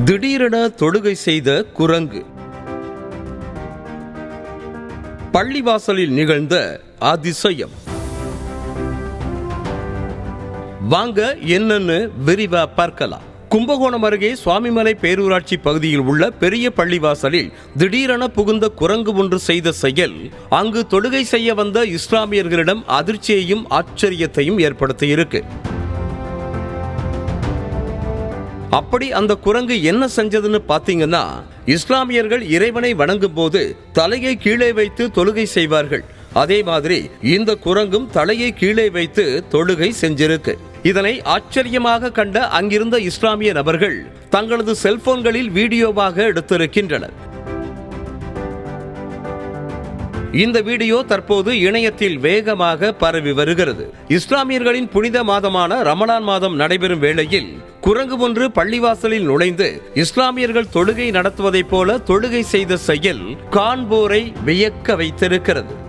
திடீரென தொழுகை செய்த குரங்கு. பள்ளிவாசலில் நிகழ்ந்த அதிசயம். வாங்க என்னன்னு விரிவா பார்க்கலாம். கும்பகோணம் அருகே சுவாமிமலை பேரூராட்சி பகுதியில் உள்ள பெரிய பள்ளிவாசலில் திடீரென புகுந்த குரங்கு ஒன்று செய்த செயல் அங்கு தொழுகை செய்ய வந்த இஸ்லாமியர்களிடம் அதிர்ச்சியையும் ஆச்சரியத்தையும் ஏற்படுத்தியிருக்கு. அப்படி அந்த குரங்கு என்ன செஞ்சதுன்னு பாத்தீங்கன்னா, இஸ்லாமியர்கள் இறைவனை வணங்கும் போது தலையை கீழே வைத்து தொழுகை செய்வார்கள். அதே மாதிரி இந்த குரங்கும் தலையை கீழே வைத்து தொழுகை செஞ்சிருக்கு. இதனை ஆச்சரியமாக கண்ட அங்கிருந்த இஸ்லாமிய நபர்கள் தங்களது செல்போன்களில் வீடியோவாக எடுத்திருக்கின்றனர். இந்த வீடியோ தற்போது இணையத்தில் வேகமாக பரவி வருகிறது. இஸ்லாமியர்களின் புனித மாதமான ரமலான் மாதம் நடைபெறும் வேளையில் குரங்கு ஒன்று பள்ளிவாசலில் நுழைந்து இஸ்லாமியர்கள் தொழுகை நடத்துவதைப் போல தொழுகை செய்த செயல் காண்போரை வியக்க வைத்திருக்கிறது.